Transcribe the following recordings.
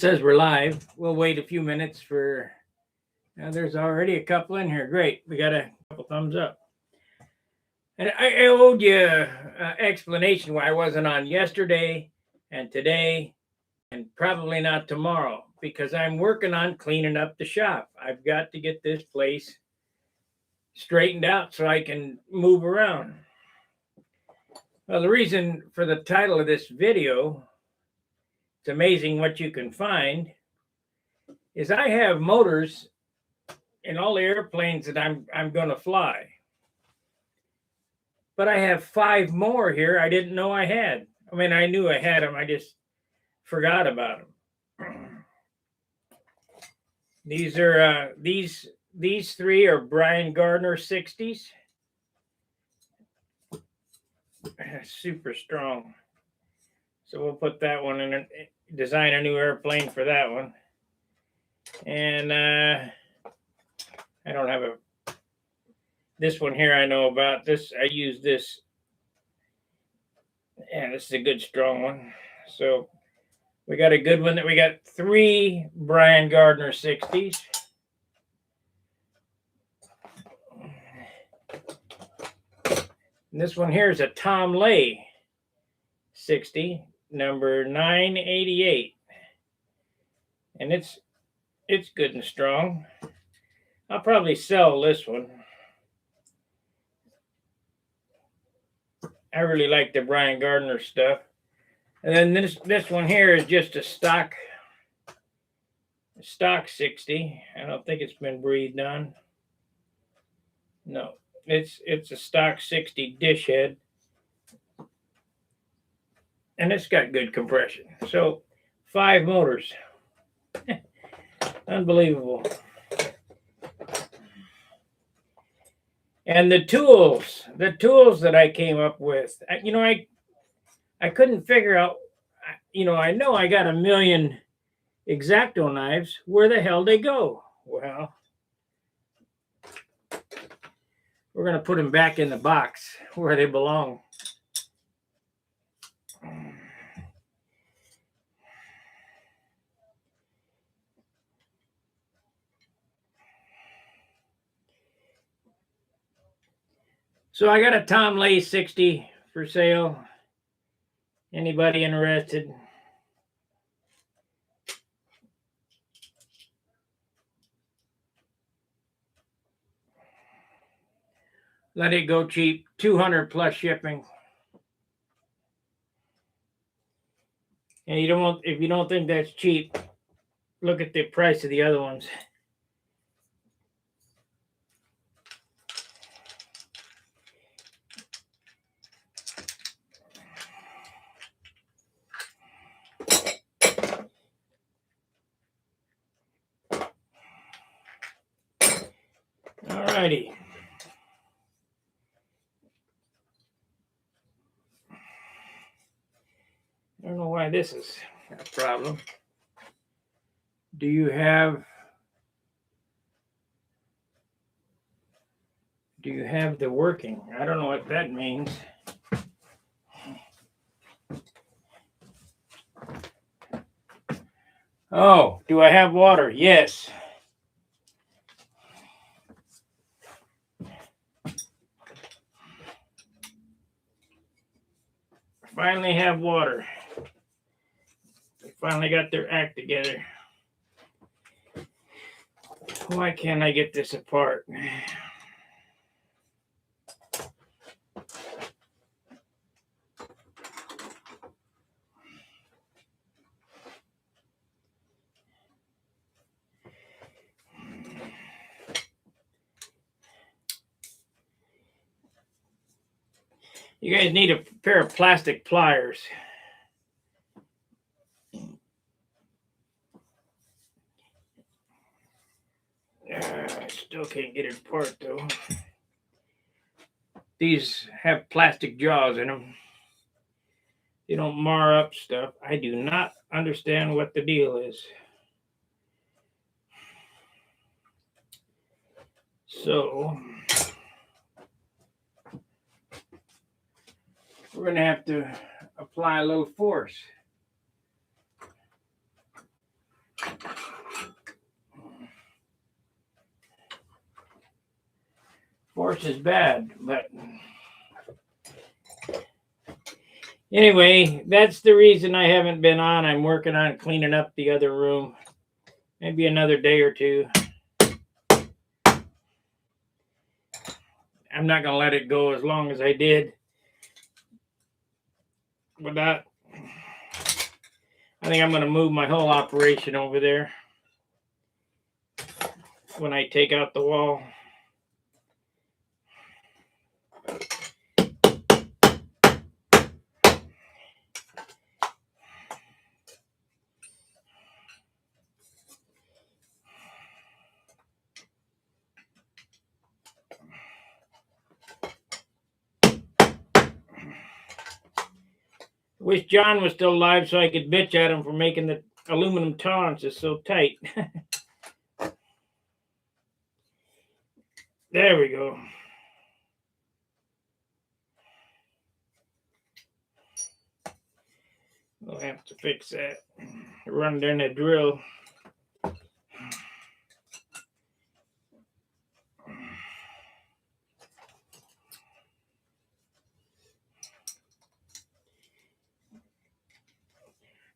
says we're live. We'll wait a few minutes for. There's already a couple in here. Great. We got a couple thumbs up. And I owed you an explanation why I wasn't on yesterday and today and probably not tomorrow, because I'm working on cleaning up the shop. I've got to get this place straightened out so I can move around. Well, the reason for the title of this video, it's amazing what you can find, is I have motors in all the airplanes that I'm going to fly. But I have 5 more here I didn't know I had. I mean, I knew I had them. I just forgot about them. These are these 3 are Brian Gardner 60s. Super strong. So we'll put that one in and design a new airplane for that one. And I don't have this one here I know about. This, I use this. Yeah, this is a good strong one. So we got a good one. That we got 3 Brian Gardner 60s. And this one here is a Tom Lay 60, number 988. And it's good and strong. I'll probably sell this one. I really like the Brian Gardner stuff. And then this one here is just a stock 60. I don't think it's been breathed on. No, it's a stock 60 dish head. And it's got good compression. So 5 motors. Unbelievable. And the tools that I came up with, I couldn't figure out, I know I got a million X-Acto knives. Where the hell they go? Well, we're going to put them back in the box where they belong. So I got a Tom Lay 60 for sale. Anybody interested? Let it go cheap. 200 plus shipping. And if you don't think that's cheap, look at the price of the other ones. Alrighty. I don't know why this is a problem. Do you have the working? I don't know what that means. Oh, do I have water? Yes. Finally have water. They finally got their act together. Why can't I get this apart? You guys need a pair of plastic pliers. I still can't get it apart though. These have plastic jaws in them. They don't mar up stuff. I do not understand what the deal is. So we're going to have to apply a little force. Force is bad, but anyway, that's the reason I haven't been on. I'm working on cleaning up the other room. Maybe another day or two. I'm not going to let it go as long as I did. With that, I think I'm going to move my whole operation over there when I take out the wall. Wish John was still alive so I could bitch at him for making the aluminum tolerances so tight. There we go. We'll have to fix that. Run down the drill.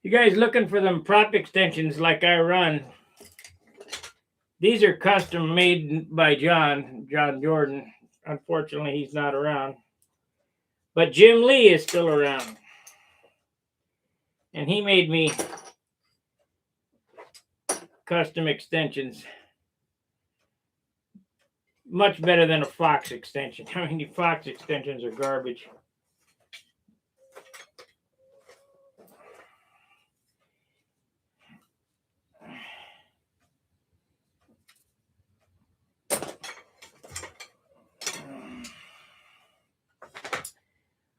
You guys looking for them prop extensions like I run? These are custom made by John Jordan. Unfortunately, he's not around. But Jim Lee is still around. And he made me custom extensions. Much better than a Fox extension. I mean, the Fox extensions are garbage.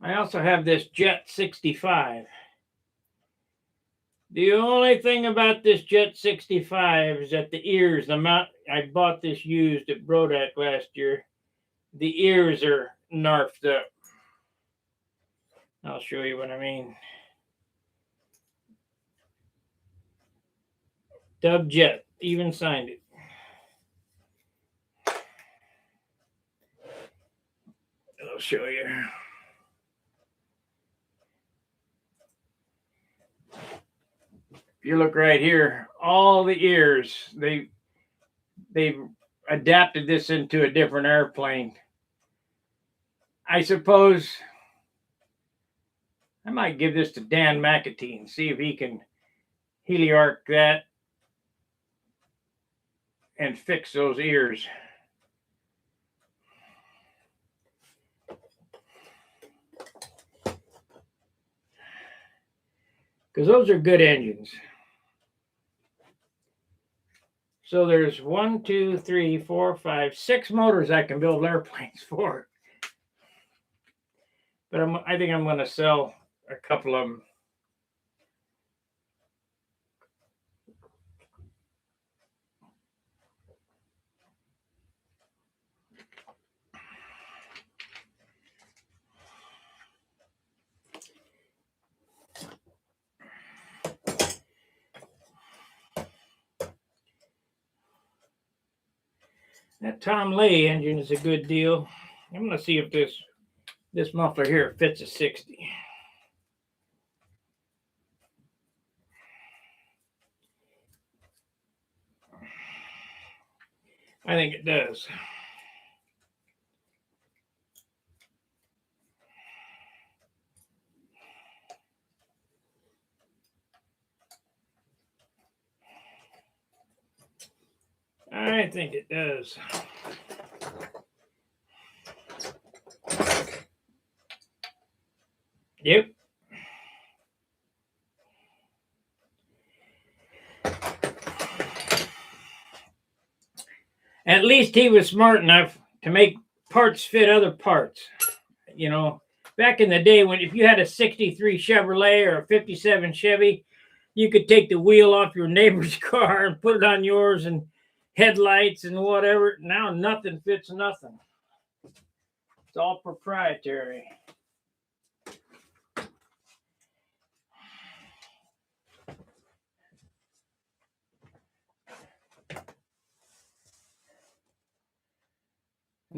I also have this Jet 65. The only thing about this Jet 65 is that the ears, the mount, I bought this used at Brodak last year. The ears are narfed up. I'll show you what I mean. Dub Jet, even signed it. I'll show you. If you look right here, all the ears, they've adapted this into a different airplane. I suppose I might give this to Dan McAtee and see if he can heliarc that and fix those ears. Because those are good engines. So there's 1, 2, 3, 4, 5, 6 motors I can build airplanes for. But I think I'm going to sell a couple of them. That Tom Lay engine is a good deal. I'm going to see if this muffler here fits a 60. I think it does. I think it does. Yep. At least he was smart enough to make parts fit other parts. You know, back in the day when if you had a 63 Chevrolet or a 57 Chevy, you could take the wheel off your neighbor's car and put it on yours and headlights and whatever. Now nothing fits nothing. It's all proprietary.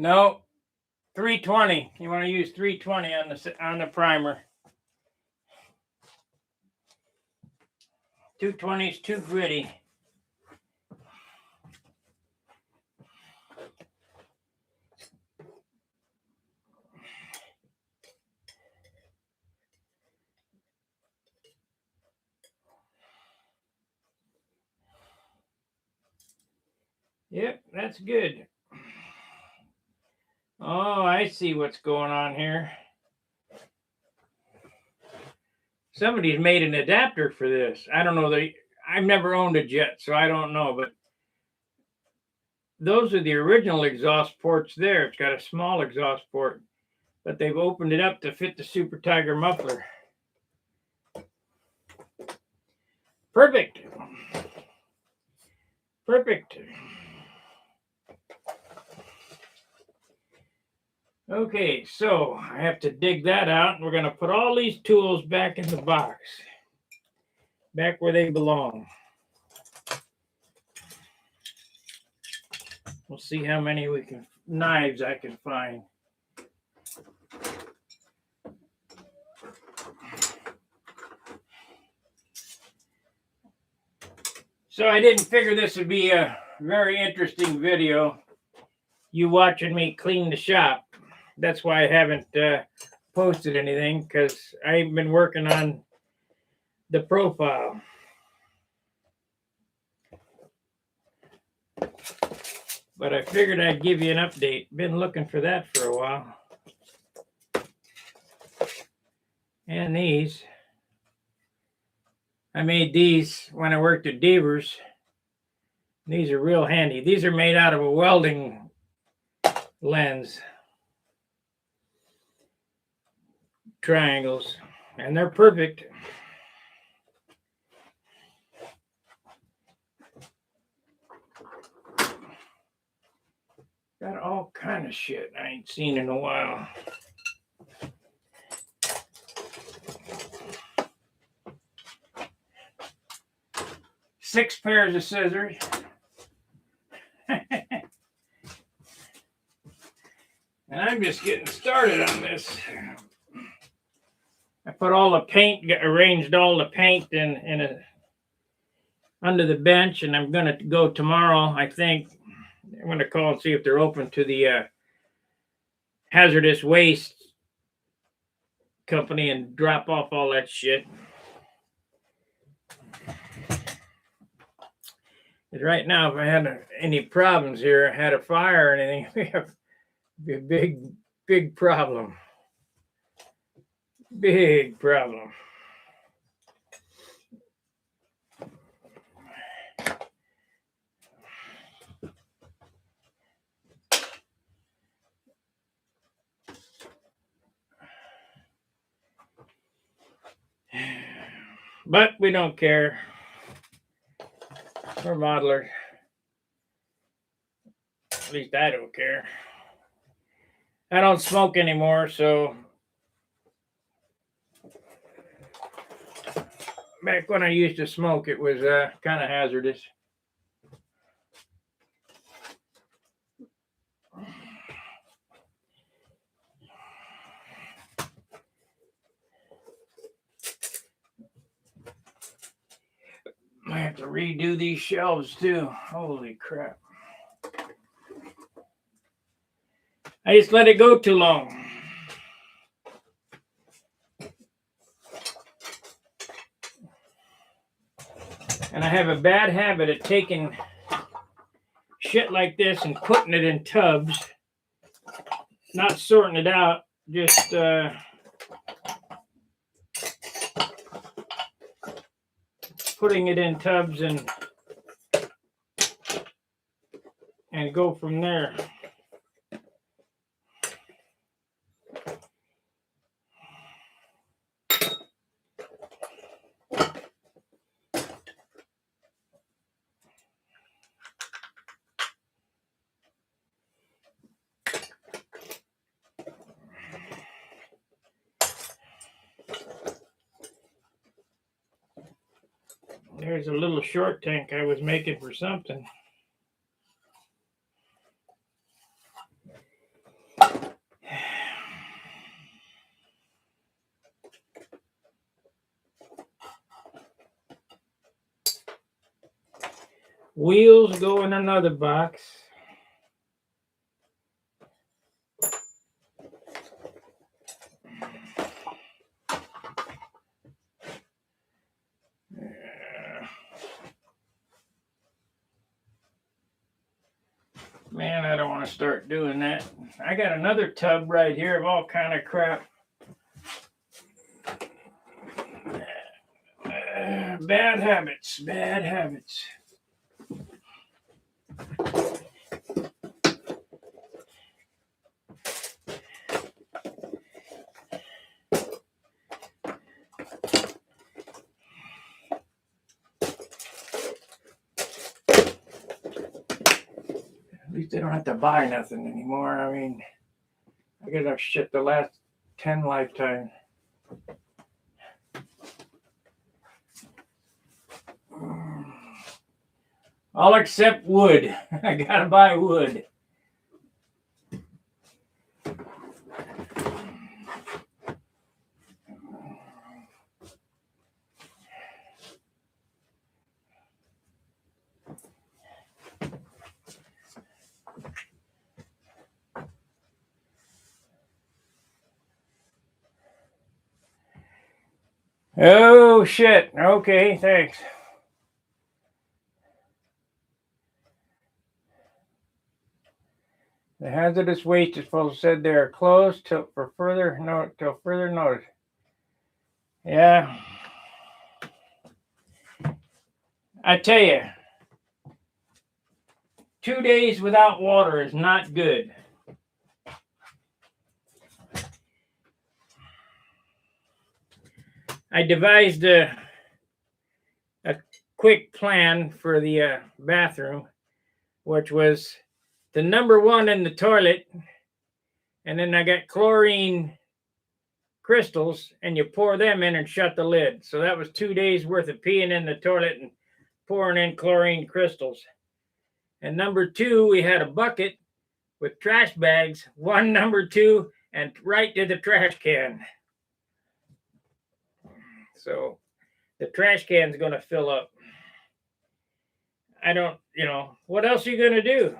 No, 320. You want to use 320 on the primer. 220 is too gritty. Yep, that's good. Oh, I see what's going on here. Somebody's made an adapter for this. I don't know. I've never owned a jet, so I don't know. But those are the original exhaust ports there. It's got a small exhaust port, but they've opened it up to fit the Super Tiger muffler. Perfect. Perfect. Okay, so I have to dig that out, and we're going to put all these tools back in the box, back where they belong. We'll see how many knives I can find. So I didn't figure this would be a very interesting video, you watching me clean the shop. That's why I haven't posted anything, because I've been working on the profile. But I figured I'd give you an update. Been looking for that for a while. And these. I made these when I worked at Devers. These are real handy. These are made out of a welding lens. Triangles. And they're perfect. Got all kind of shit I ain't seen in a while. Six pairs of scissors. And I'm just getting started on this. I put all the paint, arranged all the paint in under the bench, and I'm going to go tomorrow, I think. I'm going to call and see if they're open to the hazardous waste company and drop off all that shit. Because right now, if I had any problems here, had a fire or anything, we have a big problem. Big problem. But we don't care. We're modelers. At least I don't care. I don't smoke anymore, so back when I used to smoke, it was kind of hazardous. I have to redo these shelves too. Holy crap. I just let it go too long. And I have a bad habit of taking shit like this and putting it in tubs, not sorting it out, just putting it in tubs and go from there. There's a little short tank I was making for something. Wheels go in another box. Man, I don't want to start doing that. I got another tub right here of all kind of crap. Bad habits, bad habits. At least they don't have to buy nothing anymore. I mean, I got enough shit to last 10 lifetimes. All except wood. I gotta buy wood. Oh shit. Okay, thanks. The hazardous waste disposal said they are closed till further notice. Yeah. I tell you, 2 days without water is not good. I devised a quick plan for the bathroom, which was the number one in the toilet, and then I got chlorine crystals, and you pour them in and shut the lid. So that was 2 days worth of peeing in the toilet and pouring in chlorine crystals. And number two, we had a bucket with trash bags, one, number two, and right to the trash can. So the trash can's going to fill up. I don't, what else are you going to do?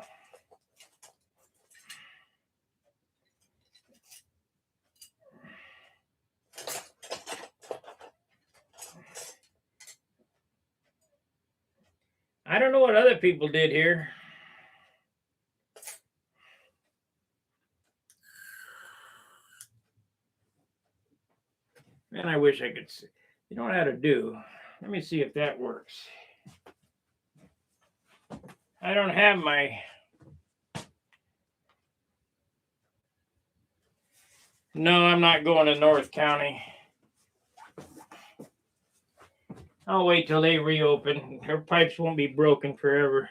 I don't know what other people did here. Man, I wish I could see. You know what I had to do? Let me see if that works. I don't have my... No, I'm not going to North County. I'll wait till they reopen. Their pipes won't be broken forever.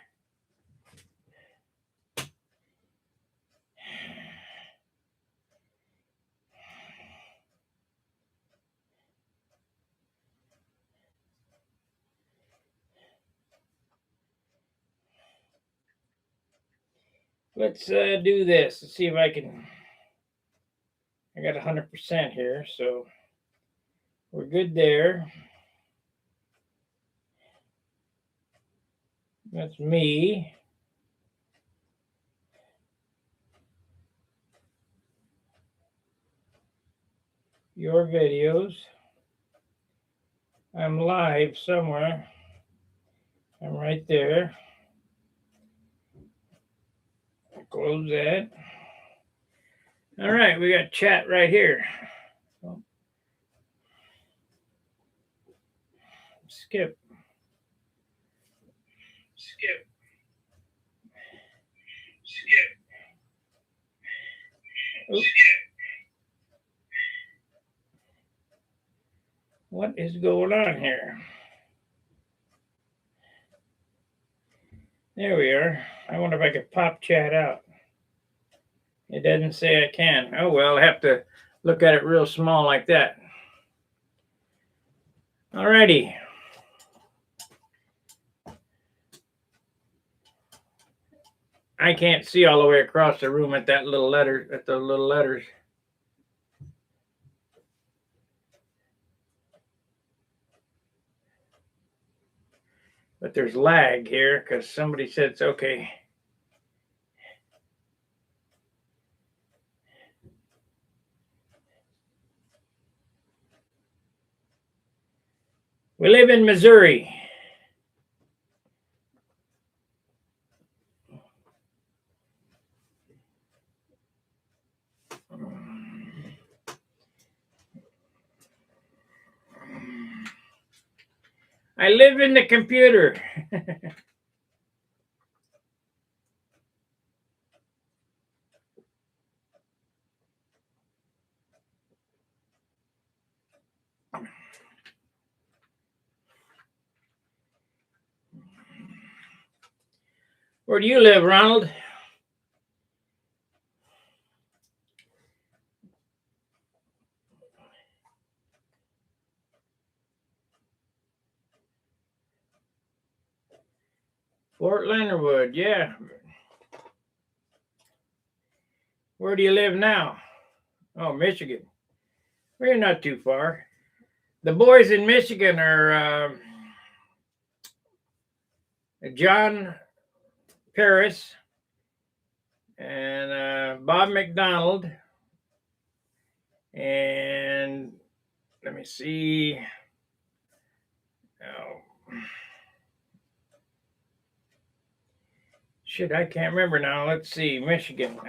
Let's do this. Let's see if I can... I got 100% here, so we're good there. That's me. Your videos. I'm live somewhere. I'm right there. Close that. All right, we got chat right here. Skip. Oops. What is going on here? There we are. I wonder if I could pop chat out. It doesn't say I can. Oh, well, I have to look at it real small like that. Alrighty. I can't see all the way across the room at the little letters. But there's lag here because somebody said it's okay. We live in Missouri. I live in the computer. Where do you live, Ronald? Fort Leonard Wood, yeah. Where do you live now? Oh, Michigan. We're not too far. The boys in Michigan are John Paris and Bob McDonald. And let me see. Oh. Shit, I can't remember now. Let's see. Michigan.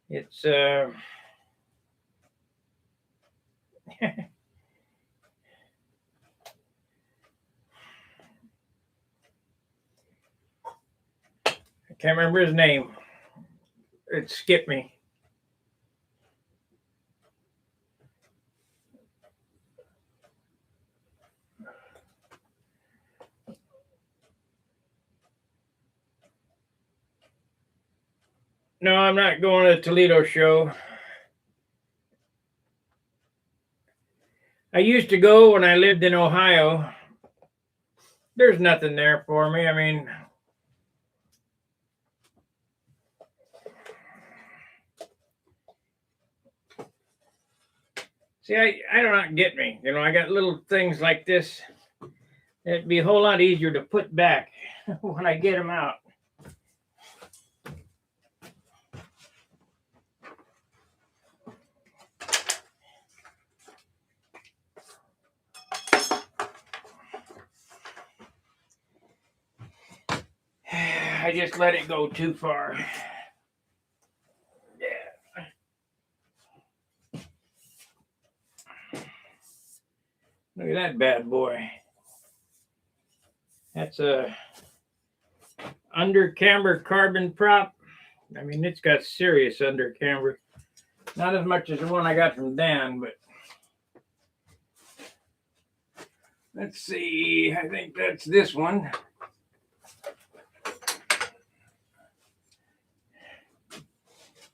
It's I can't remember his name. It skipped me. No, I'm not going to the Toledo show. I used to go when I lived in Ohio. There's nothing there for me. I mean, see, I do not get me. You know, I got little things like this. It'd be a whole lot easier to put back when I get them out. I just let it go too far. Yeah. Look at that bad boy. That's a under camber carbon prop. I mean, it's got serious under camber. Not as much as the one I got from Dan, but let's see. I think that's this one.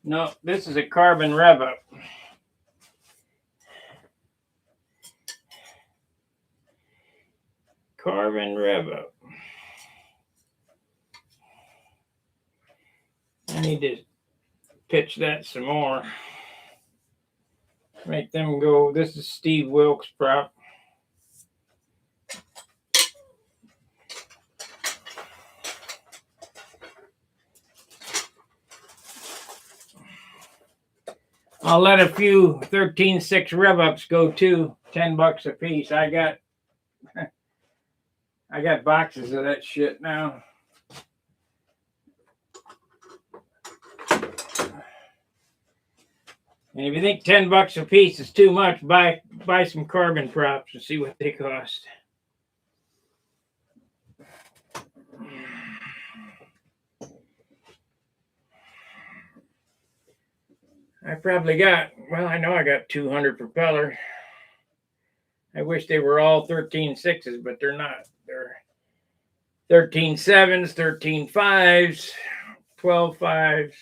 No, this is a carbon rev up. Carbon rev up. I need to pitch that some more. Make them go. This is Steve Wilkes prop. I'll let a few 13.6 rev ups go too. $10 a piece. I got boxes of that shit now. And if you think $10 a piece is too much, buy some carbon props and see what they cost. I probably got, well, I know I got 200 propellers. I wish they were all 13.6s, but they're not. They're 13.7s, 13.5s, 12.5s.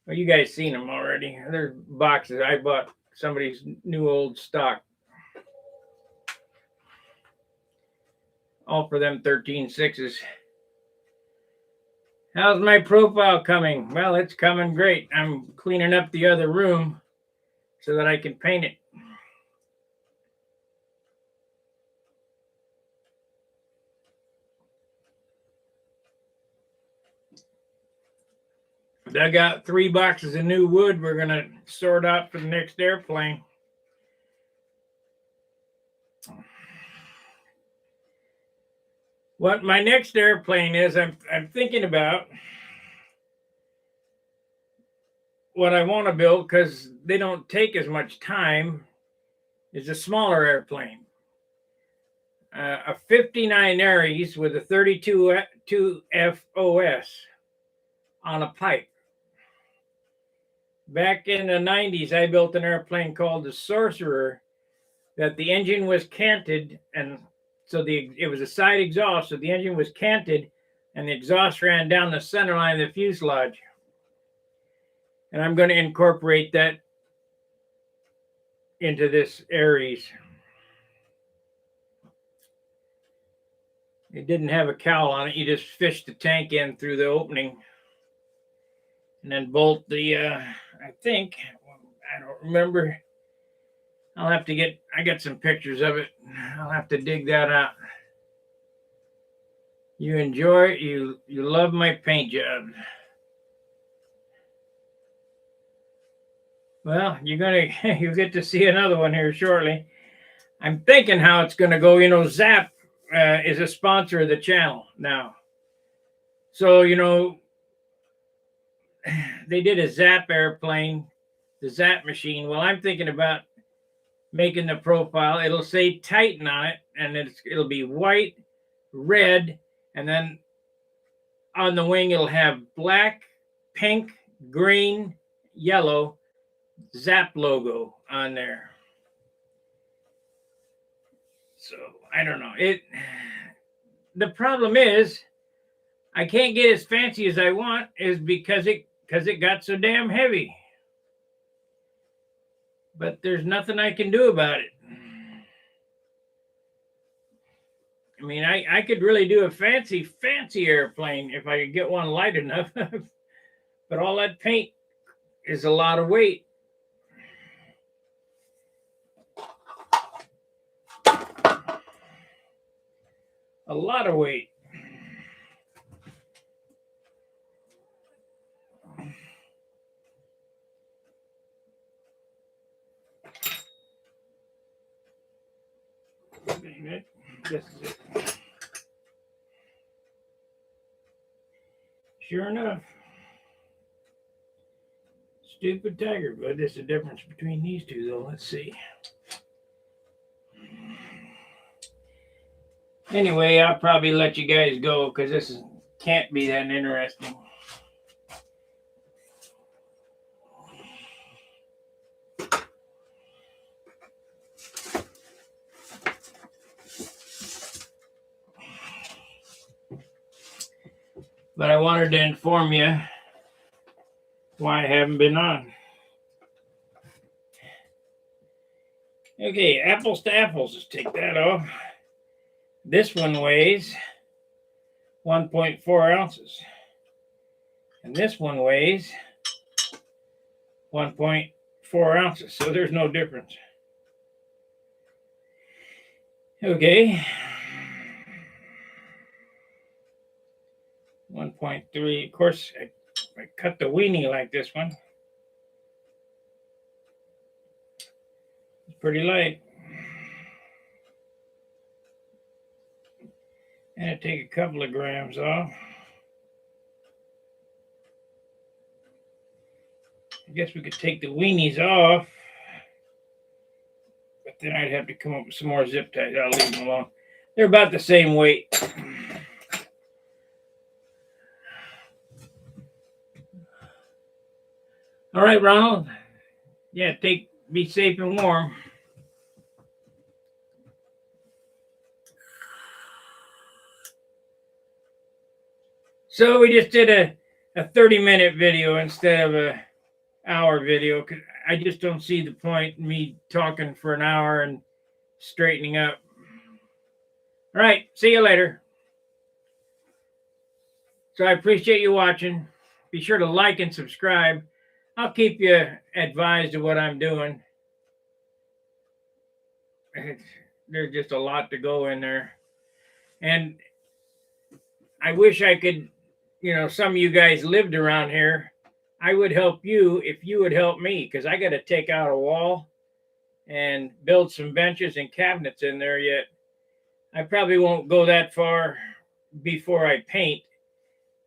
Well, you guys seen them already. There's boxes. I bought somebody's new old stock. All for them 13.6s. How's my profile coming? Well, it's coming great. I'm cleaning up the other room so that I can paint it. Dug out 3 boxes of new wood we're going to sort out for the next airplane. What my next airplane is, I'm thinking about what I want to build, because they don't take as much time, is a smaller airplane. A 59 Aries with a 32 FOS on a pipe. Back in the 90s, I built an airplane called the Sorcerer that the engine was canted, and so it was a side exhaust, so the engine was canted and the exhaust ran down the center line of the fuselage. And I'm going to incorporate that into this Aries. It didn't have a cowl on it. You just fish the tank in through the opening and then bolt the, I think, I don't remember. I'll have to I got some pictures of it. I'll have to dig that out. You enjoy it. You love my paint job. Well, you'll get to see another one here shortly. I'm thinking how it's going to go. You know, Zap is a sponsor of the channel now. So, you know, they did a Zap airplane, the Zap machine. Well, I'm thinking about making the profile. It'll say Titan on it, and it'll be white, red, and then on the wing it'll have black, pink, green, yellow Zap logo on there. So I don't know. The problem is I can't get as fancy as I want, is because it got so damn heavy. But there's nothing I can do about it. I mean, I could really do a fancy airplane if I could get one light enough. But all that paint is a lot of weight. A lot of weight. This is it. Sure enough. Stupid tiger, but there's a difference between these two, though. Let's see. Anyway, I'll probably let you guys go because this can't be that interesting. But I wanted to inform you why I haven't been on. Okay, apples to apples. Let's take that off. This one weighs 1.4 ounces. And this one weighs 1.4 ounces. So there's no difference. Okay. 1.3. Of course, I cut the weenie like this one. It's pretty light. And I take a couple of grams off. I guess we could take the weenies off, but then I'd have to come up with some more zip ties. I'll leave them alone. They're about the same weight. All right, Ronald. Yeah, be safe and warm. So we just did a 30-minute video instead of a hour video. I just don't see the point in me talking for an hour and straightening up. All right, see you later. So I appreciate you watching. Be sure to like and subscribe. I'll keep you advised of what I'm doing. There's just a lot to go in there. And I wish I could, some of you guys lived around here. I would help you if you would help me, because I got to take out a wall and build some benches and cabinets in there yet. I probably won't go that far before I paint.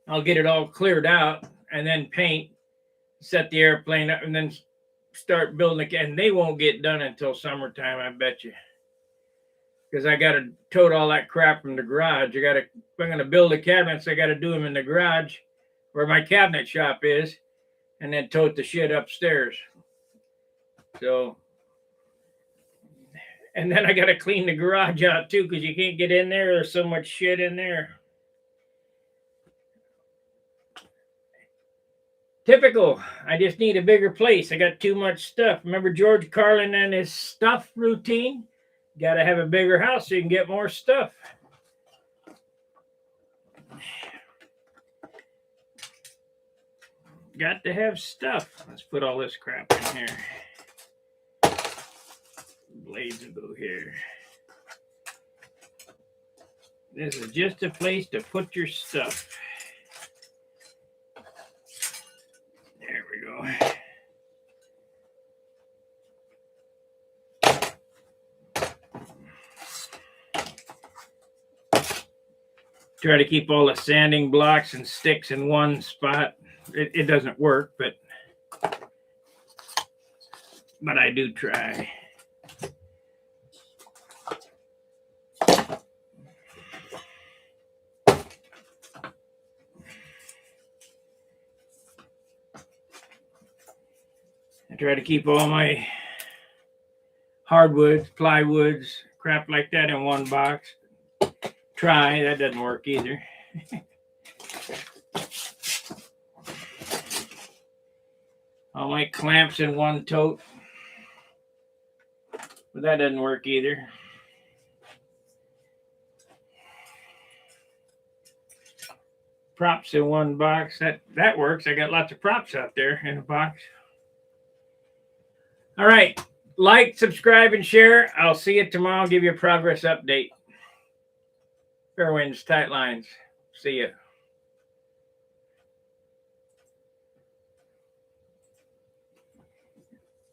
I'll get it all cleared out and then paint, set the airplane up, and then start building again. And they won't get done until summertime, I bet you. Because I got to tote all that crap from the garage. If I'm going to build the cabinets, I got to do them in the garage where my cabinet shop is, and then tote the shit upstairs. So, and then I got to clean the garage out too, because you can't get in there. There's so much shit in there. Typical. I just need a bigger place. I got too much stuff. Remember George Carlin and his stuff routine? Got to have a bigger house so you can get more stuff. Got to have stuff. Let's put all this crap in here. Blades will go here. This is just a place to put your stuff. There we go. Try to keep all the sanding blocks and sticks in one spot. It doesn't work, but I do try. I try to keep all my hardwoods, plywoods, crap like that in one box. Try, that doesn't work either. All my clamps in one tote, but that doesn't work either. Props in one box, that works. I got lots of props out there in a box. All right, like, subscribe, and share. I'll see you tomorrow. I'll give you a progress update. Fair winds, tight lines. See ya.